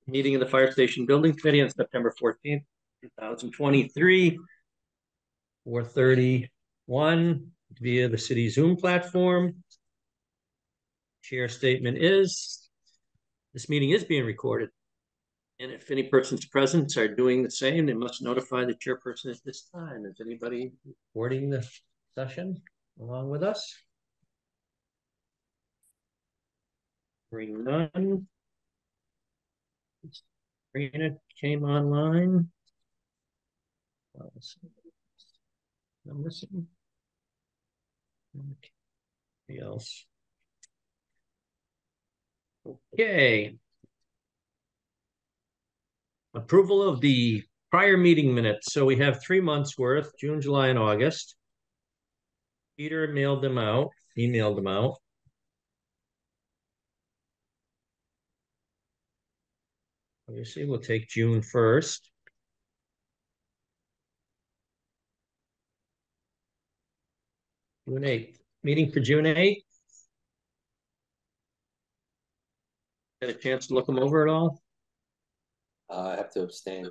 meeting of the Fire Station Building Committee on September 14th, 2023, 4:31 via the city Zoom platform. Chair statement is, this meeting is being recorded. And if any persons present are doing the same, they must notify the chairperson at this time. Is anybody recording the session along with us? Hearing none. Sabrina came online. I'm missing. Anybody else? Okay. Approval of the prior meeting minutes. So we have 3 months worth, June, July, and August. Peter emailed them out. Obviously, we'll take June 1st. June 8th. Meeting for June 8th. Had a chance to look them over at all? I have to abstain.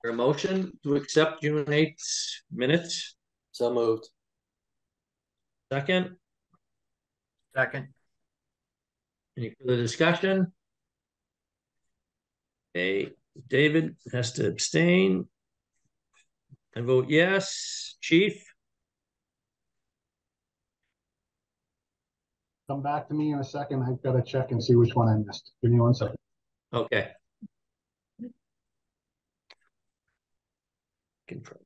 A motion to accept June 8th minutes? So moved. Second? Second. Any further discussion? Okay, David has to abstain. I vote yes. Chief? Come back to me in a second. I've got to check and see which one I missed. Give me 1 second. Okay. Confirm.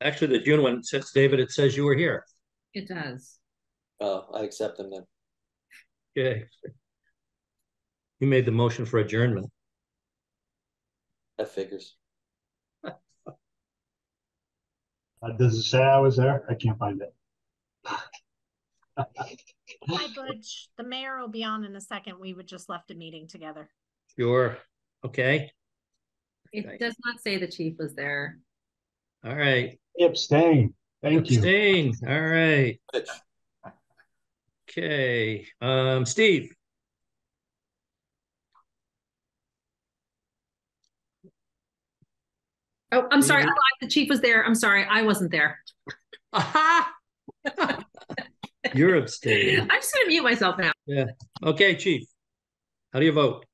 Actually, the June one, since David, it says you were here. It does. I accept them then. Okay. You made the motion for adjournment. That figures. Does it say I was there? I can't find it. Hi, Butch. The mayor will be on in a second. We would just left a meeting together. Sure. Okay. It does not say the chief was there. All right. Abstain. Thank you. Abstain. All right. Pitch. Okay. Steve. Oh, I'm sorry. I lied. The chief was there. I'm sorry. I wasn't there. Aha! You're abstaining. I'm just going to mute myself now. Yeah. Okay, Chief. How do you vote?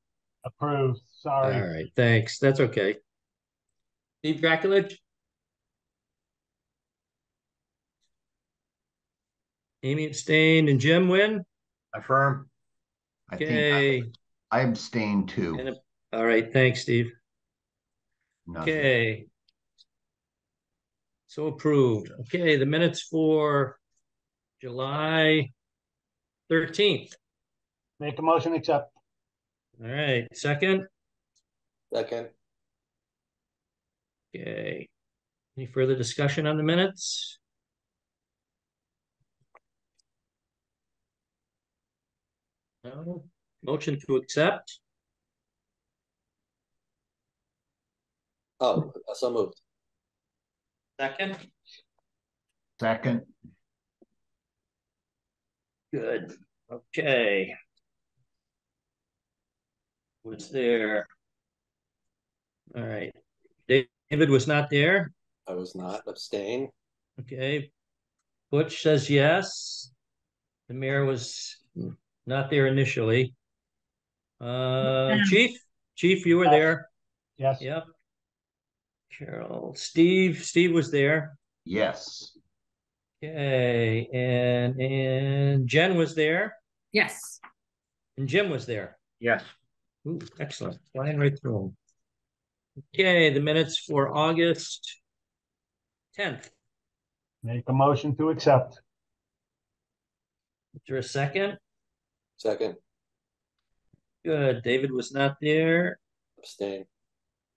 Approved. Sorry. All right. Thanks. That's okay. Steve Graculich? Amy abstained and Jim win? Affirm. Okay. I abstain too. All right. Thanks, Steve. Nothing. Okay. So approved. Okay. The minutes for July 13th. Make a motion, accept. All right. Second. Second. Okay. Any further discussion on the minutes? No. Motion to accept. Oh, so moved. Second. Second. Good. Okay. Was there? All right. David was not there. I was not. Abstain. Okay. Butch says yes. The mayor was not there initially. Chief, you were there. Yes. Yep. Carol, Steve was there. Yes. Okay, and Jen was there, Yes. and Jim was there. Yes. Ooh, excellent. Flying right through them. Okay, the minutes for August 10th. Make a motion to accept. Is there a second? Second. Good. David was not there. Abstain.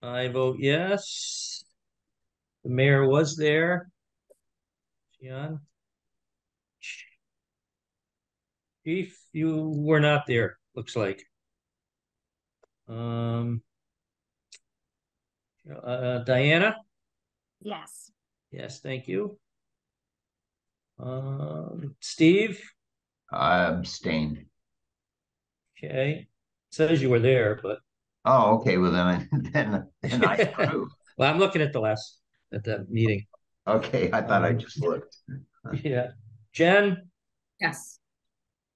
I vote yes. The mayor was there. Jan? Chief, you were not there, looks like. Diana? Yes. Yes, thank you. Steve? I abstained. Okay, says you were there, but Oh, okay, well then, then I approve. well, I'm looking at the meeting. Okay, I thought I just looked. Yeah, Jen Yes.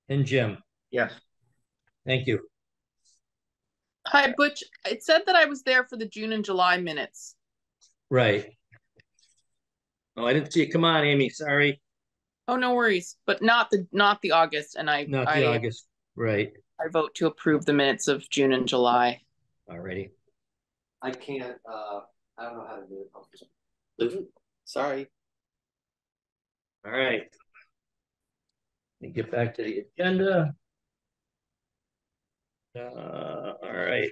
and Jim, Yes. thank you. Hi, Butch. It said that I was there for the June and July minutes. Right. Oh, I didn't see you. Come on, Amy. Sorry, Oh, no worries, but not the August. And not the August. Right. I vote to approve the minutes of June and July. Alrighty. I can't, I don't know how to do it. Sorry. All right. Let me get back to the agenda. All right.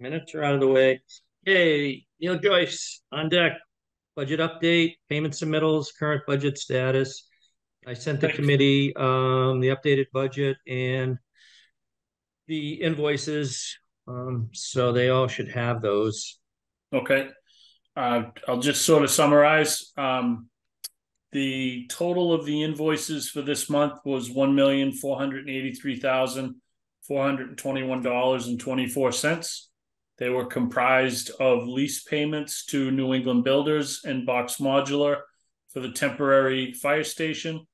Minutes are out of the way. Okay, Neil Joyce on deck. Budget update, payment submittals, current budget status. I sent the committee the updated budget and the invoices, so they all should have those. Okay. I'll just sort of summarize. The total of the invoices for this month was $1,483,421.24. They were comprised of lease payments to New England Builders and Box Modular for the temporary fire station,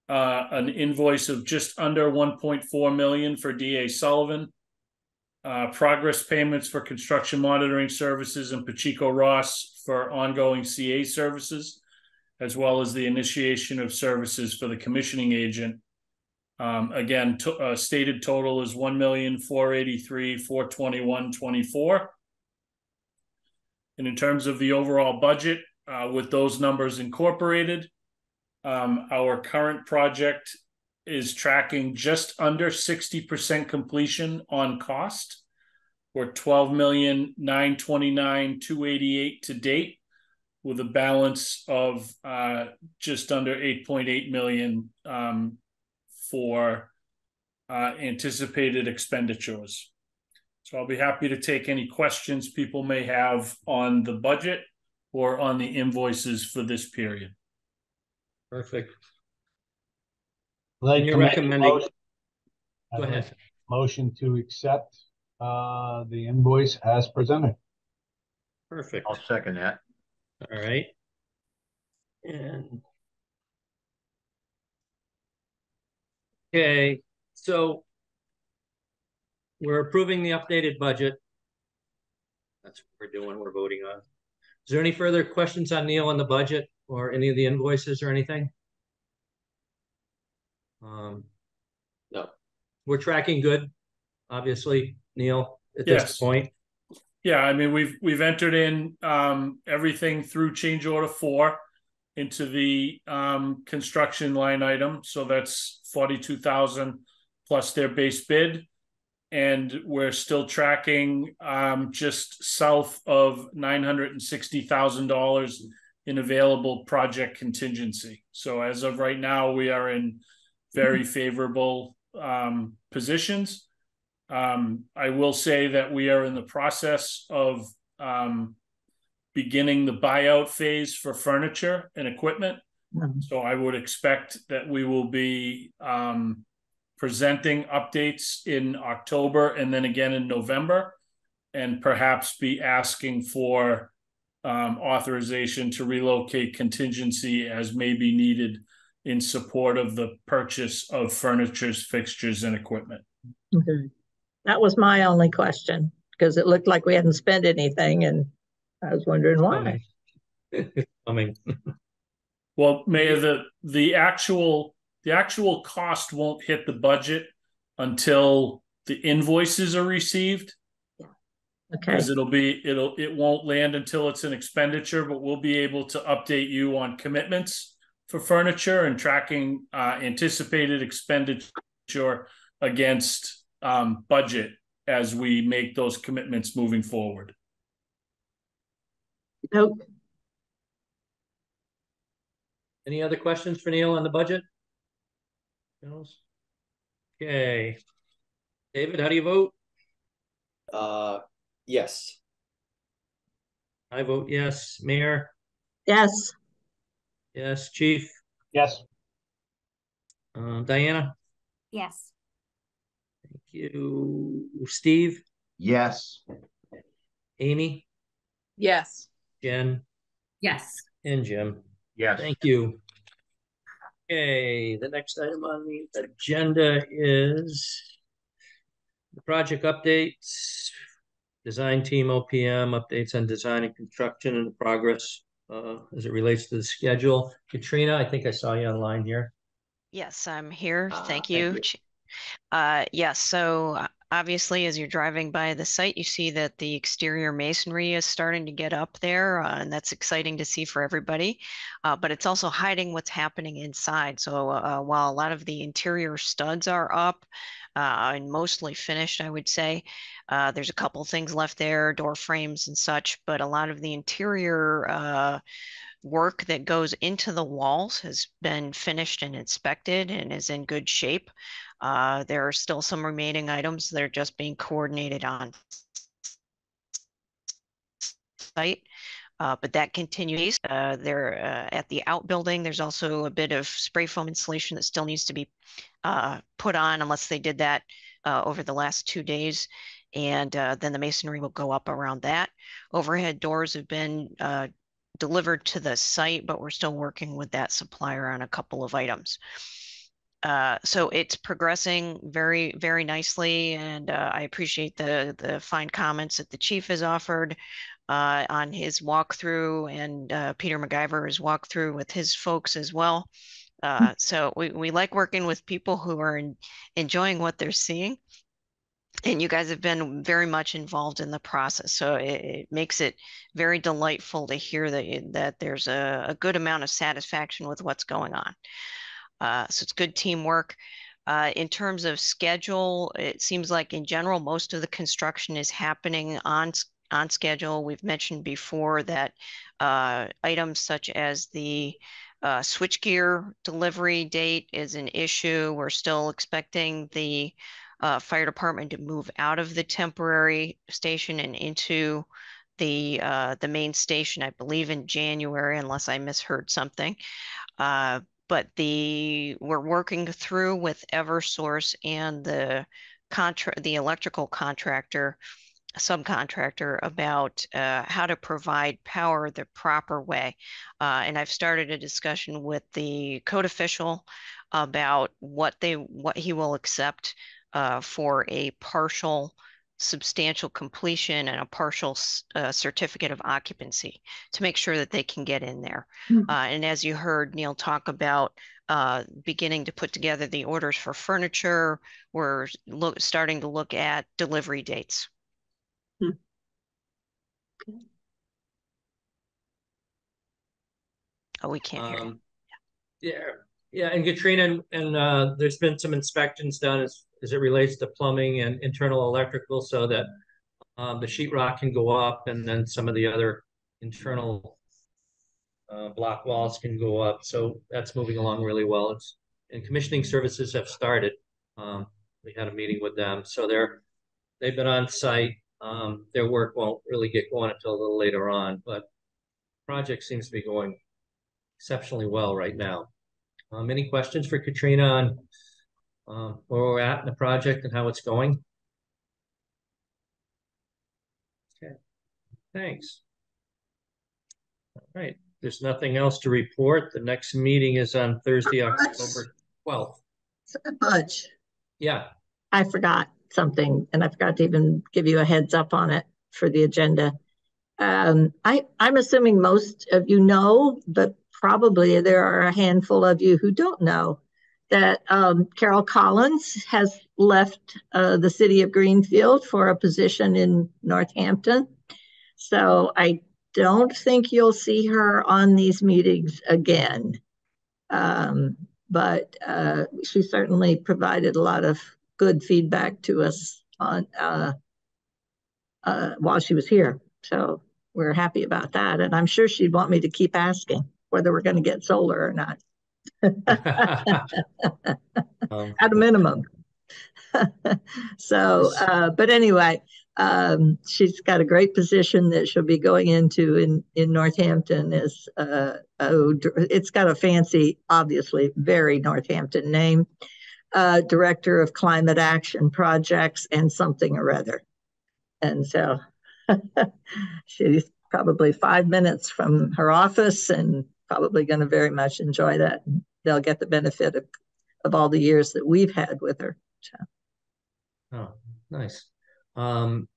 an invoice of just under $1.4 million for DA Sullivan, progress payments for construction monitoring services and Pacheco Ross for ongoing CA services, as well as the initiation of services for the commissioning agent. Again, stated total is $1,483,421.24. And in terms of the overall budget, with those numbers incorporated, our current project is tracking just under 60% completion on cost. We're $12,929,288 to date, with a balance of just under 8.8 million for anticipated expenditures. So I'll be happy to take any questions people may have on the budget or on the invoices for this period. Perfect. Like You're to make a recommending. motion- Go ahead. Motion to accept the invoice as presented. Perfect. I'll second that. All right. And okay, so we're approving the updated budget. That's what we're doing. We're voting on. Is there any further questions on Neil on the budget or any of the invoices or anything? No. We're tracking good, obviously, Neil, at this Yes. point. Yeah, I mean, we've entered in everything through change order 4 into the construction line item. So that's 42,000 plus their base bid. And we're still tracking just south of $960,000 in available project contingency. So as of right now, we are in very favorable positions. I will say that we are in the process of beginning the buyout phase for furniture and equipment. So I would expect that we will be presenting updates in October and then again in November, and perhaps be asking for authorization to relocate contingency as may be needed in support of the purchase of furnitures, fixtures, and equipment. Okay. That was my only question, because it looked like we hadn't spent anything, and I was wondering why. Coming. Well, Mayor, the actual cost won't hit the budget until the invoices are received. Okay. Because it won't land until it's an expenditure, but we'll be able to update you on commitments for furniture and tracking anticipated expenditure against budget as we make those commitments moving forward. Nope. Any other questions for Neil on the budget? Okay. David, how do you vote? Yes. I vote yes. Mayor? Yes, Yes. Chief? Yes, Diana? Yes. Thank you. Steve? Yes. Amy? Yes. Jen? Yes. And Jim? Yes. Thank you. Okay, the next item on the agenda is the project updates, design team OPM, updates on design and construction and progress as it relates to the schedule. Katrina, I think I saw you online here. Yes, I'm here. Thank Thank you. you. Yes, so obviously, as you're driving by the site, you see that the exterior masonry is starting to get up there, and that's exciting to see for everybody. But it's also hiding what's happening inside. So while a lot of the interior studs are up and mostly finished, I would say, there's a couple things left there, door frames and such, but a lot of the interior work that goes into the walls has been finished and inspected and is in good shape. There are still some remaining items that are just being coordinated on site. But that continues. There at the outbuilding, there's also a bit of spray foam insulation that still needs to be put on, unless they did that over the last 2 days. And then the masonry will go up around that. Overhead doors have been delivered to the site, but we're still working with that supplier on a couple of items. So it's progressing very, very nicely, and I appreciate the fine comments that the chief has offered on his walkthrough, and Peter MacGyver walked through with his folks as well. So we like working with people who are enjoying what they're seeing. And you guys have been very much involved in the process. So it makes it very delightful to hear that there's a good amount of satisfaction with what's going on. So it's good teamwork. In terms of schedule, it seems like in general, most of the construction is happening on schedule. We've mentioned before that items such as the switchgear delivery date is an issue. We're still expecting the fire department to move out of the temporary station and into the main station, I believe in January, unless I misheard something. But we're working through with Eversource and the electrical subcontractor about how to provide power the proper way. And I've started a discussion with the code official about what he will accept for a partial substantial completion and a partial certificate of occupancy to make sure that they can get in there. And as you heard Neil talk about beginning to put together the orders for furniture, we're starting to look at delivery dates. Oh, we can't hear you. Yeah, and Katrina, and there's been some inspections done as it relates to plumbing and internal electrical, so that the sheetrock can go up, and then some of the other internal block walls can go up. So that's moving along really well. And commissioning services have started. We had a meeting with them, so they've been on site. Their work won't really get going until a little later on, but the project seems to be going exceptionally well right now. Any questions for Katrina on where we're at in the project and how it's going? Okay, thanks. All right, there's nothing else to report. The next meeting is on Thursday, October 12th. Butch, Yeah. I forgot something, and I forgot to even give you a heads up on it for the agenda. I'm assuming most of you know, but probably there are a handful of you who don't know that Carol Collins has left the city of Greenfield for a position in Northampton. So I don't think you'll see her on these meetings again. But she certainly provided a lot of good feedback to us on while she was here. So we're happy about that. And I'm sure she'd want me to keep asking. whether we're going to get solar or not, Um, at a minimum. So, but anyway, she's got a great position that she'll be going into in Northampton. As it's got a fancy, obviously very Northampton name, Director of Climate Action Projects and something or other. And so she's probably 5 minutes from her office and probably going to very much enjoy that. They'll get the benefit of all the years that we've had with her. So. Oh, nice.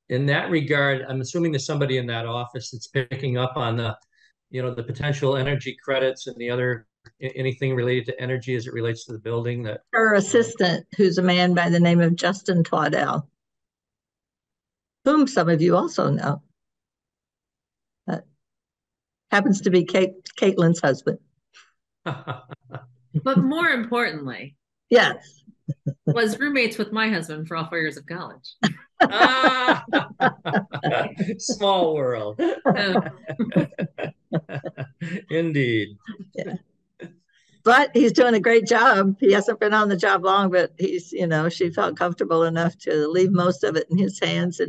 In that regard, I'm assuming there's somebody in that office that's picking up on the potential energy credits and the other anything related to energy as it relates to the building that. Her assistant, who's a man by the name of Justin Twaddell, whom some of you also know. Happens to be Caitlin's husband. But more importantly, yes, was roommates with my husband for all 4 years of college. Small world. Indeed. Yeah. But he's doing a great job. He hasn't been on the job long, but he's, she felt comfortable enough to leave most of it in his hands.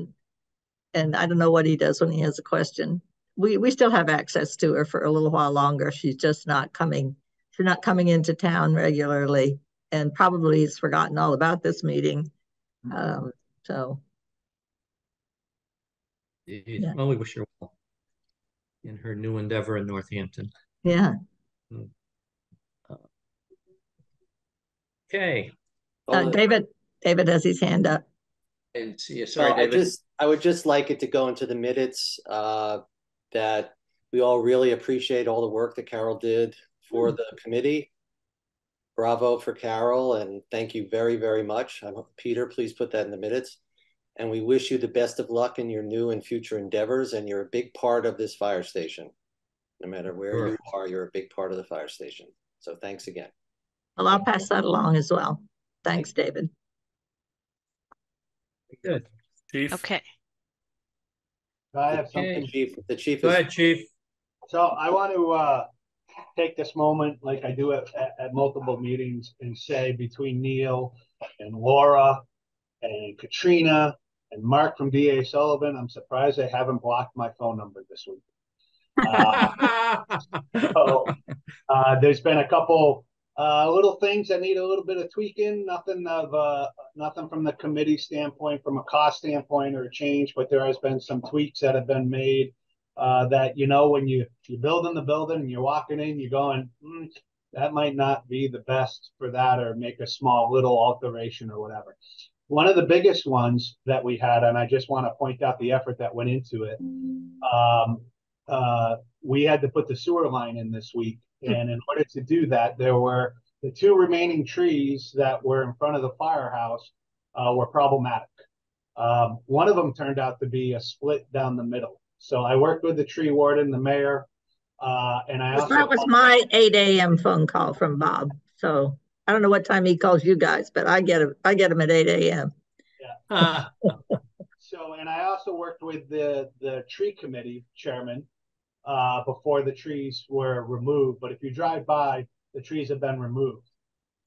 And I don't know what he does when he has a question. We still have access to her for a little while longer. She's just not coming. She's not coming into town regularly, and probably has forgotten all about this meeting. So. Yeah. Well, we wish her well in her new endeavor in Northampton. Yeah. Okay. David has his hand up. And sorry, David. I would just like it to go into the minutes that we all really appreciate all the work that Carol did for the committee. Bravo for Carol, and thank you very, very much. Peter, please put that in the minutes. And we wish you the best of luck in your new and future endeavors. And you're a big part of this fire station. No matter where you are, you're a big part of the fire station. So thanks again. Well, I'll pass that along as well. Thanks, David. Good. Chief. Okay. I have something. The chief. Go ahead, Chief. So I want to take this moment, like I do at multiple meetings, and say between Neil and Laura and Katrina and Mark from DA Sullivan, I'm surprised they haven't blocked my phone number this week. There's been a couple little things that need a little bit of tweaking. Nothing from the committee standpoint, from a cost standpoint, or a change, but there has been some tweaks that have been made that when you're building the building and you're walking in, you're going, that might not be the best for that, or make a small little alteration or whatever. One of the biggest ones that we had, and I just want to point out the effort that went into it, we had to put the sewer line in this week. And in order to do that, there were the 2 remaining trees that were in front of the firehouse were problematic. One of them turned out to be a split down the middle. So I worked with the tree warden, the mayor, and I also— That was my 8 a.m. phone call from Bob. So I don't know what time he calls you guys, but I get him at 8 a.m. Yeah. So, and I also worked with the tree committee chairman before the trees were removed. But if you drive by, the trees have been removed.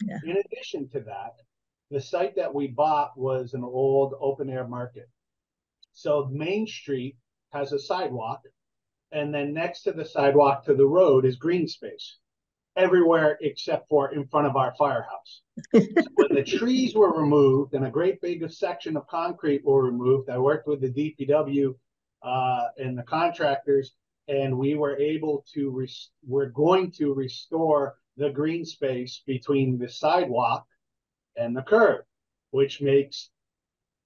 Yeah. In addition to that, the site that we bought was an old open air market. So Main Street has a sidewalk, and then next to the sidewalk to the road is green space everywhere except for in front of our firehouse. So when the trees were removed and a great big section of concrete were removed, I worked with the DPW and the contractors, and we were able to we're going to restore the green space between the sidewalk and the curb, which makes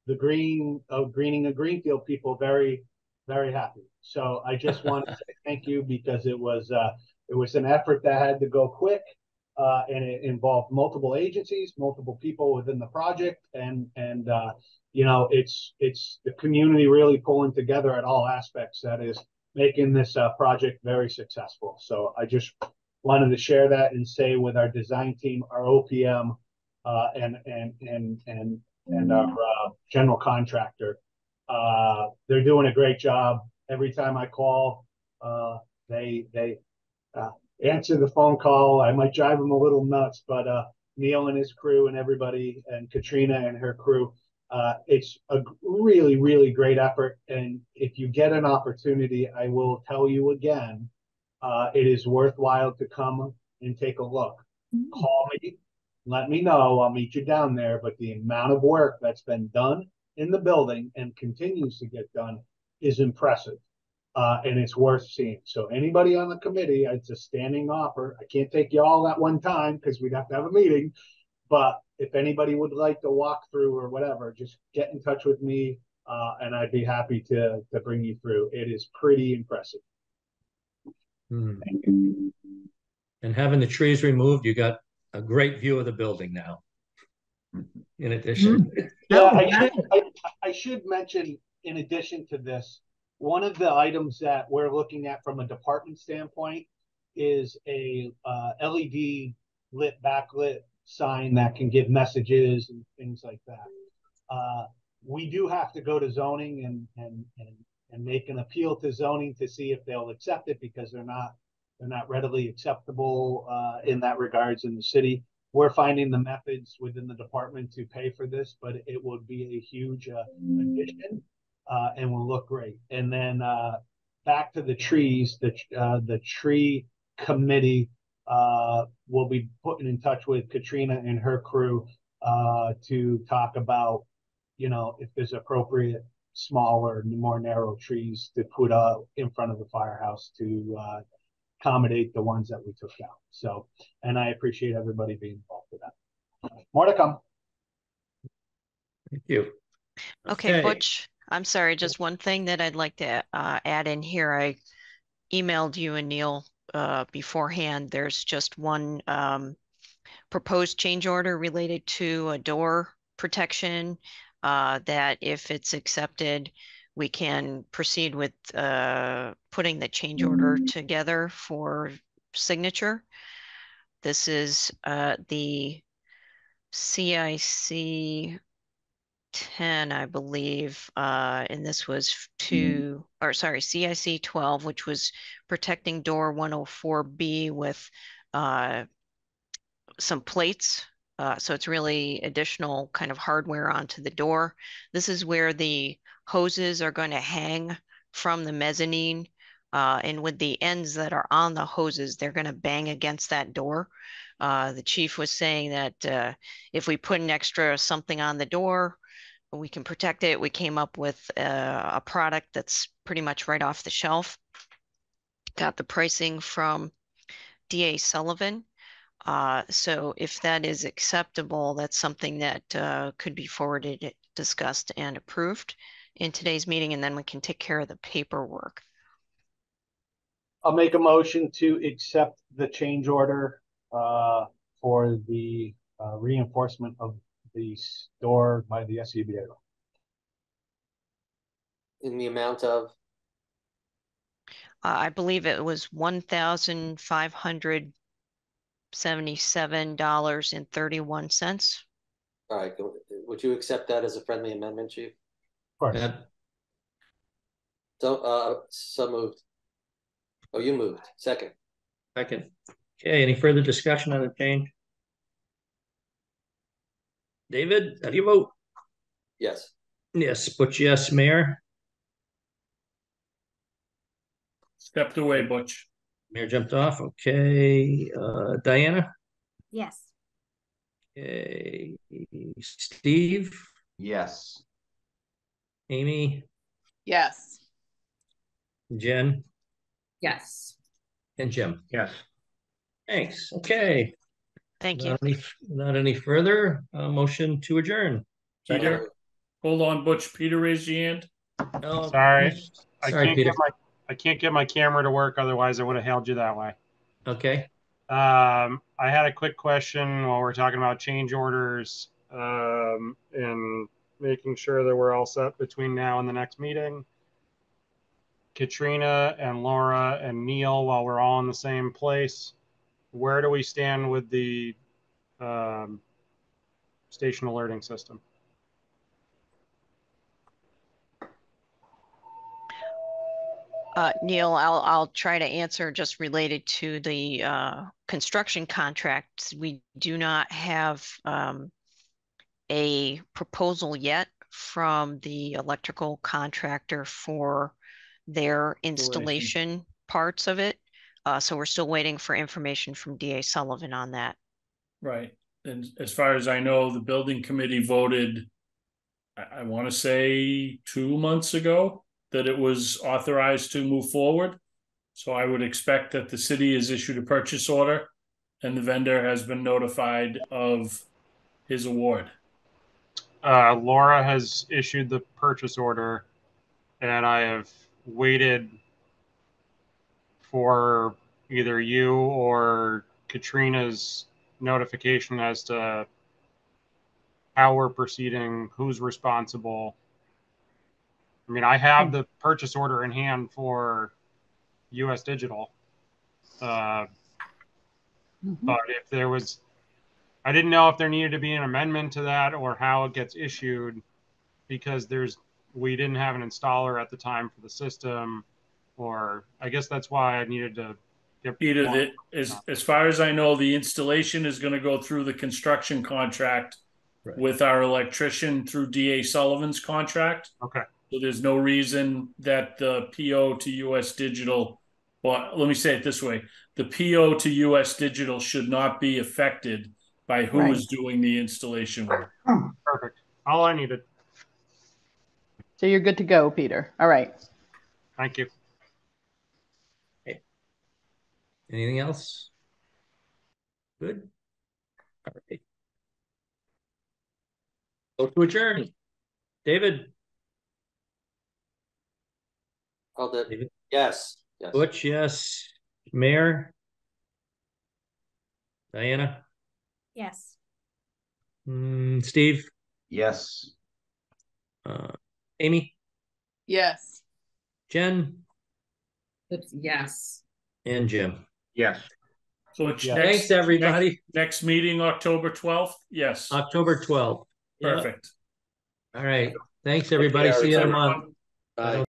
the greening of Greenfield people very, very happy. So I just want to say thank you, because it was an effort that had to go quick, and it involved multiple agencies, multiple people within the project, and it's the community really pulling together at all aspects that is making this project very successful. So I just wanted to share that and say, with our design team, our OPM, and our general contractor, they're doing a great job. Every time I call, they answer the phone call. I might drive him a little nuts, but Neil and his crew and everybody, and Katrina and her crew, it's a really, really great effort. And if you get an opportunity, I will tell you again, it is worthwhile to come and take a look. Call me, let me know. I'll meet you down there. But the amount of work that's been done in the building and continues to get done is impressive. And it's worth seeing. So anybody on the committee, it's a standing offer. I can't take you all at one time because we'd have to have a meeting. But if anybody would like to walk through or whatever, just get in touch with me, and I'd be happy to bring you through. It is pretty impressive. Hmm. And having the trees removed, you got a great view of the building now. In addition, Yeah, Oh, I should mention, in addition to this, one of the items that we're looking at from a department standpoint is a LED lit backlit sign that can give messages and things like that. We do have to go to zoning and make an appeal to zoning to see if they'll accept it, because they're not readily acceptable in that regards in the city. We're finding the methods within the department to pay for this, but it would be a huge addition and will look great. And then back to the trees, the tree committee will be putting in touch with Katrina and her crew to talk about, if there's appropriate smaller, more narrow trees to put in front of the firehouse to accommodate the ones that we took down. So, and I appreciate everybody being involved with that. More to come. thank you. Okay, Butch, I'm sorry, just one thing that I'd like to add in here. I emailed you and Neil beforehand. There's just one proposed change order related to a door protection that if it's accepted, we can proceed with putting the change order together for signature. This is the CIC 10, I believe, and this was CIC 12, which was protecting door 104B with some plates. So it's really additional kind of hardware onto the door. This is where the hoses are going to hang from the mezzanine. And with the ends that are on the hoses, they're going to bang against that door. The chief was saying that if we put an extra something on the door, we can protect it. We came up with a product that's pretty much right off the shelf. Got the pricing from DA Sullivan. So if that is acceptable, that's something that could be forwarded, discussed, and approved in today's meeting, and then we can take care of the paperwork. I'll make a motion to accept the change order for the reinforcement of the store by the SCBA. In the amount of? I believe it was $1,577.31. All right, would you accept that as a friendly amendment, Chief? Of course. So moved. Oh, you moved. Second. Second. Okay, any further discussion on the change? David, how do you vote? Yes. Yes, Butch, yes, Mayor. Stepped away, Butch. Mayor jumped off. Okay, Diana. Yes. Okay, Steve, Yes. Amy, Yes. Jen, Yes. and Jim. Yes. Thanks. Okay. Thank you. Not any further. Motion to adjourn. Peter, hold on, Butch. Peter, raise your hand. Oh, Sorry, sorry, Peter. I can't get my camera to work. Otherwise, I would have held you that way. Okay. I had a quick question while we're talking about change orders and making sure that we're all set between now and the next meeting. Katrina and Laura and Neil, while we're all in the same place, where do we stand with the station alerting system? Neil, I'll try to answer just related to the construction contracts. We do not have a proposal yet from the electrical contractor for their installation parts of it. So we're still waiting for information from DA Sullivan on that. Right. And as far as I know, the building committee voted, I want to say 2 months ago, that it was authorized to move forward. So I would expect that the city has issued a purchase order and the vendor has been notified of his award. Laura has issued the purchase order, and I have waited for either you or Katrina's notification as to how we're proceeding, who's responsible. I mean, I have the purchase order in hand for US Digital. But if there was, I didn't know if there needed to be an amendment to that or how it gets issued, because we didn't have an installer at the time for the system, or I guess that's why I needed to get Peter, as far as I know, the installation is going to go through the construction contract with our electrician through DA Sullivan's contract. Okay. So there's no reason that the PO to US Digital, well, let me say it this way. The PO to US Digital should not be affected by who is doing the installation work. Perfect. All I needed. So you're good to go, Peter. All right. Thank you. Okay. Anything else? Good. All right. Go to adjourn. David. David. Yes. Yes. Butch, yes. Mayor. Diana. Yes. Steve. Yes. Amy. Yes. Jen. Yes. And Jim. Yes. So it's Thanks, everybody. Next meeting, October 12th? Yes. October 12th. Perfect. All right. Thanks, everybody. See you in a month. Bye.